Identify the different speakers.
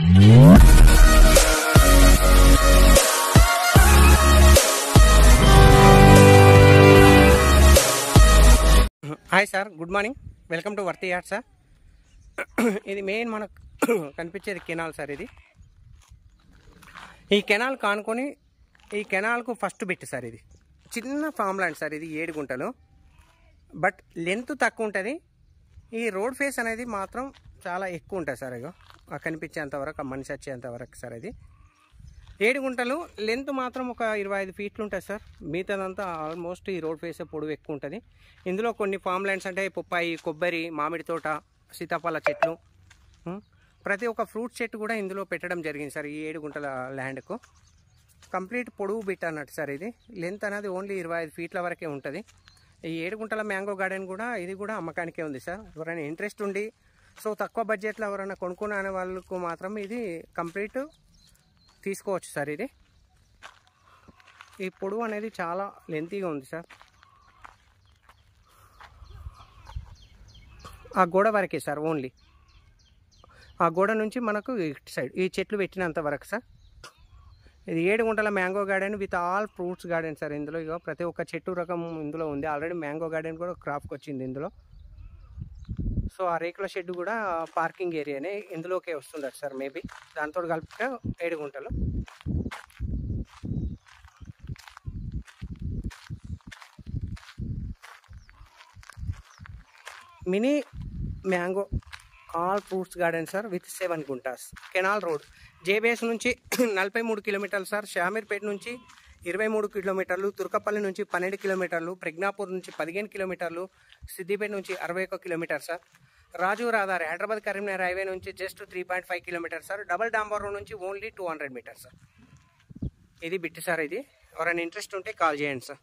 Speaker 1: Hi sir, good morning. Welcome to Worthy Yard sir. ఇది main మనకు కనిపించేది canal sir. ఇది ఈ కెనాల్ కానుకొని ఈ కెనాల్కు ఫస్ట్ బిట్ సార్. ఇది చిన్న ఫామ్ ల్యాండ్ సార్. ఇది 7 గుంటలు, బట్ లెంత్ తక్కువ ఉంటుంది. ఈ రోడ్ ఫేస్ అనేది మాత్రం చాలా ఎక్కువ ఉంటుంది సార్. ఇగో కనిపించేంతవరకు, ఆ మనిషి వచ్చేంతవరకు సార్. ఇది 7 గుంటలు, లెంత్ మాత్రం ఒక 25 ఫీట్లు ఉంటుంది సార్. మిగతాదంతా ఆల్మోస్ట్ ఈ రోడ్ ఫేస్ పొడవు ఎక్కువ ఉంటుంది. ఇందులో కొన్ని ఫామ్ ల్యాండ్స్ అంటే పొప్పాయి, కొబ్బరి, మామిడి తోట, సీతాఫల చెట్లు, ప్రతి ఒక్క ఫ్రూట్ చెట్టు కూడా ఇందులో పెట్టడం జరిగింది సార్. ఈ 7 గుంటల ల్యాండ్కు కంప్లీట్ పొడవు బిట్ అన్నట్టు సార్. ఇది లెంత్ అనేది ఓన్లీ 25 ఫీట్ల వరకే ఉంటుంది. ఈ 7 గుంటల మ్యాంగో గార్డెన్ కూడా ఇది కూడా అమ్మకానికే ఉంది సార్. ఎవరైనా ఇంట్రెస్ట్ ఉండి సో తక్కువ బడ్జెట్లో ఎవరైనా కొనుక్కునే అనే వాళ్ళకు మాత్రం ఇది కంప్లీట్ తీసుకోవచ్చు సార్. ఇది ఈ పొడవు అనేది చాలా లెంతీగా ఉంది సార్. ఆ గోడ వరకే సార్, ఓన్లీ ఆ గోడ నుంచి మనకు ఇటు సైడ్ ఈ చెట్లు పెట్టినంత వరకు సార్. ఇది 7 గుంటల mango garden with all fruits garden sir. ఇందులో ఇక ప్రతి ఒక్క చెట్టు రకం ఇందులో ఉంది. ఆల్రెడీ మ్యాంగో గార్డెన్ కూడా క్రాప్కి వచ్చింది ఇందులో. సో ఆ రేకుల షెడ్ కూడా పార్కింగ్ ఏరియానే ఇందులోకే వస్తుండదు సార్. మేబీ దాంతో కలిపితే 7 గుంటలు. Mini mango all fruits garden sir with 7 guntas. Canal road JBS నుంచి 43 కిలోమీటర్లు సార్. షామీర్పేట నుంచి 23 కిలోమీటర్లు, తుర్కపల్లి నుంచి 12 కిలోమీటర్లు, ప్రజ్ఞాపూర్ నుంచి 15 కిలోమీటర్లు, సిద్దిపేట నుంచి 61 kilometre sir. Raju Rahadari Hyderabad Karimnagar highway నుంచి జస్ట్ 3.5 కిలోమీటర్ సార్. డబల్ డాంబర్ రోడ్ నుంచి ఓన్లీ 200 మీటర్స్ సార్. ఇది బిట్ సార్. ఇది ఎవరైనా ఇంట్రెస్ట్ ఉంటే కాల్ చేయండి సార్.